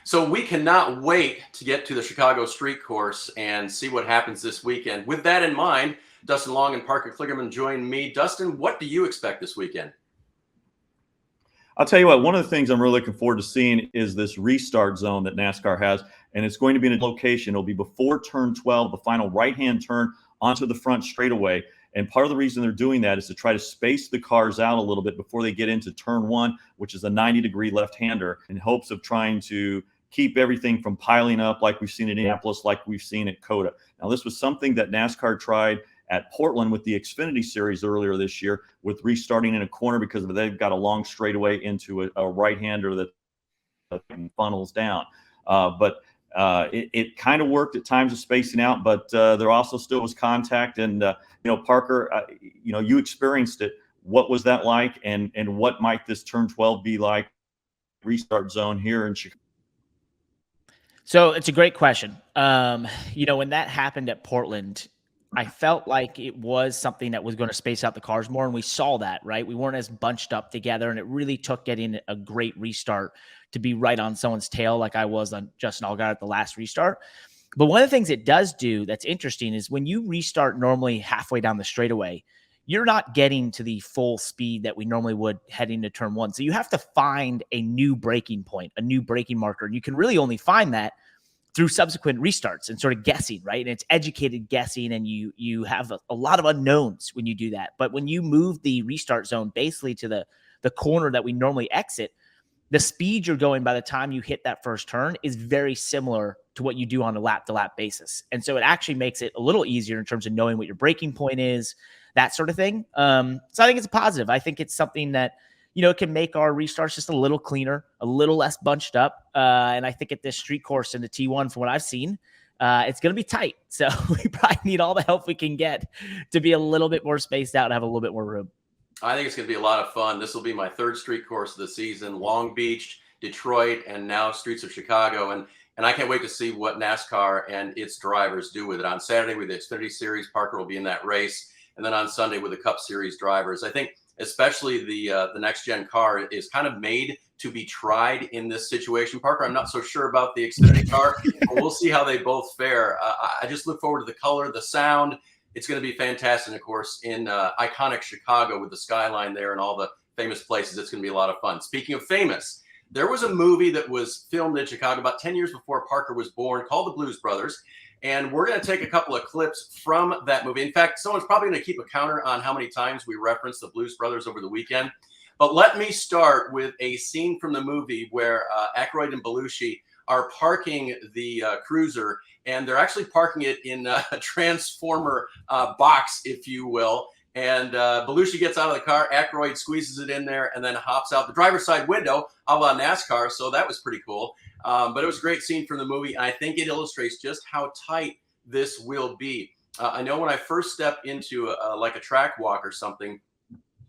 So we cannot wait to get to the Chicago Street Course and see what happens this weekend. With that in mind, Dustin Long and Parker Kligerman join me. Dustin, what do you expect this weekend? I'll tell you what, one of the things I'm really looking forward to seeing is this restart zone that NASCAR has, and it's going to be in a location. It'll be before turn 12, the final right-hand turn onto the front straightaway. And part of the reason they're doing that is to try to space the cars out a little bit before they get into turn 1, which is a 90-degree left-hander, in hopes of trying to keep everything from piling up like we've seen in Indianapolis, like we've seen at COTA. Now, this was something that NASCAR tried at Portland with the Xfinity series earlier this year, with restarting in a corner because they've got a long straightaway into a right-hander that funnels down. It kind of worked at times of spacing out, but there also still was contact. And, Parker, you experienced it. What was that like? And what might this turn 12 be like, restart zone here in Chicago? So it's a great question. When that happened at Portland, I felt like it was something that was going to space out the cars more, and we saw that, right? We weren't as bunched up together, and it really took getting a great restart to be right on someone's tail like I was on Justin Allgaier at the last restart. But one of the things it does do that's interesting is when you restart normally halfway down the straightaway, you're not getting to the full speed that we normally would heading to turn 1. So you have to find a new braking point, a new braking marker, and you can really only find that through subsequent restarts and sort of guessing, right? And it's educated guessing, and you have a lot of unknowns when you do that. But when you move the restart zone basically to the corner that we normally exit, the speed you're going by the time you hit that first turn is very similar to what you do on a lap-to-lap basis. And so it actually makes it a little easier in terms of knowing what your braking point is, that sort of thing. So I think it's a positive. I think it's something that, it can make our restarts just a little cleaner, a little less bunched up. And I think at this street course in the T1, from what I've seen, it's going to be tight. So we probably need all the help we can get to be a little bit more spaced out and have a little bit more room. I think it's going to be a lot of fun. This will be my third street course of the season: Long Beach, Detroit, and now streets of Chicago. And I can't wait to see what NASCAR and its drivers do with it. On Saturday with the Xfinity Series, Parker will be in that race. And then on Sunday with the Cup Series drivers. I think especially the Next Gen car is kind of made to be tried in this situation. Parker, I'm not so sure about the Xfinity car, but we'll see how they both fare. I just look forward to the color, the sound. It's going to be fantastic, of course, in iconic Chicago with the skyline there and all the famous places. It's going to be a lot of fun. Speaking of famous, there was a movie that was filmed in Chicago about 10 years before Parker was born called The Blues Brothers. And we're going to take a couple of clips from that movie. In fact, someone's probably going to keep a counter on how many times we reference the Blues Brothers over the weekend. But let me start with a scene from the movie where Aykroyd and Belushi are parking the cruiser, and they're actually parking it in a transformer box, if you will. And Belushi gets out of the car, Aykroyd squeezes it in there, and then hops out the driver's side window, a la NASCAR. So that was pretty cool. But it was a great scene from the movie. And I think it illustrates just how tight this will be. I know when I first step into like a track walk or something,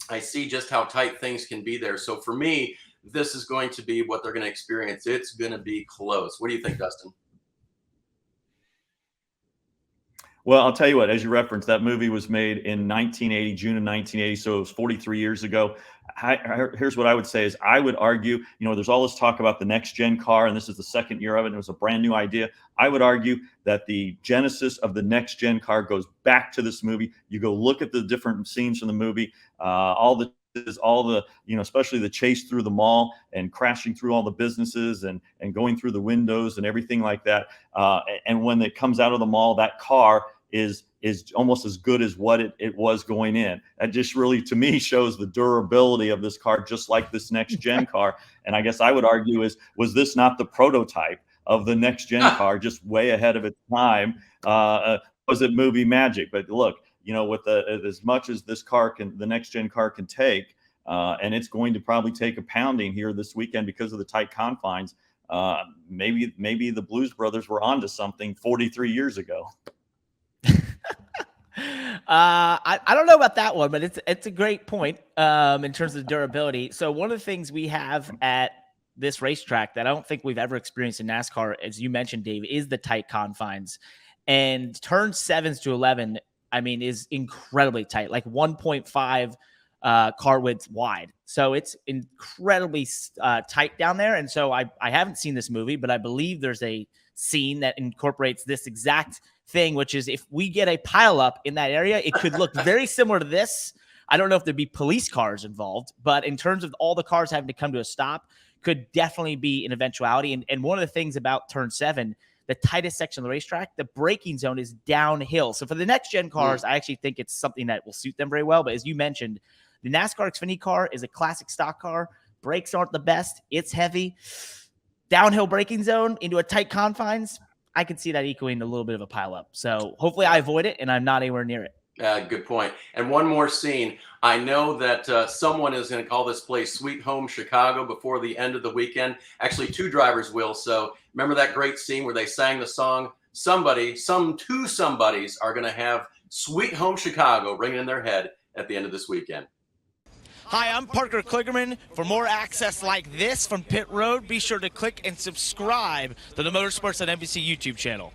I see just how tight things can be there. So for me, this is going to be what they're going to experience. It's going to be close. What do you think, Dustin? Well, I'll tell you what, as you referenced, that movie was made in 1980, June of 1980, so it was 43 years ago. Here's what I would say is I would argue, there's all this talk about the next-gen car, and this is the second year of it, and it was a brand new idea. I would argue that the genesis of the next-gen car goes back to this movie. You go look at the different scenes from the movie, all the especially the chase through the mall and crashing through all the businesses and going through the windows and everything like that. And when it comes out of the mall, that car is almost as good as what it was going in. That just really, to me, shows the durability of this car, just like this next gen car. And I guess I would argue was this not the prototype of the next gen car, just way ahead of its time? Was it movie magic? But look, with as much as this car the next gen car can take, and it's going to probably take a pounding here this weekend because of the tight confines. Maybe the Blues Brothers were onto something 43 years ago. I don't know about that one, but it's a great point in terms of durability. So one of the things we have at this racetrack that I don't think we've ever experienced in NASCAR, as you mentioned, Dave, is the tight confines. And turn 7s to 11, I mean, is incredibly tight, like 1.5 car width wide. So it's incredibly tight down there. And so I haven't seen this movie, but I believe there's a scene that incorporates this exact thing, which is if we get a pileup in that area, it could look very similar to this. I don't know if there'd be police cars involved, but in terms of all the cars having to come to a stop, could definitely be an eventuality. And one of the things about turn 7, the tightest section of the racetrack, the braking zone is downhill. So for the next gen cars, I actually think it's something that will suit them very well. But as you mentioned, the NASCAR Xfinity car is a classic stock car. Brakes aren't the best. It's heavy. Downhill braking zone into a tight confines, I could see that equaling a little bit of a pileup. So hopefully I avoid it and I'm not anywhere near it. Good point. And one more scene. I know that someone is going to call this place Sweet Home Chicago before the end of the weekend. Actually, 2 drivers will. So remember that great scene where they sang the song? Two somebodies are going to have Sweet Home Chicago ringing in their head at the end of this weekend. Hi, I'm Parker Kligerman. For more access like this from Pit Road, be sure to click and subscribe to the Motorsports on NBC YouTube channel.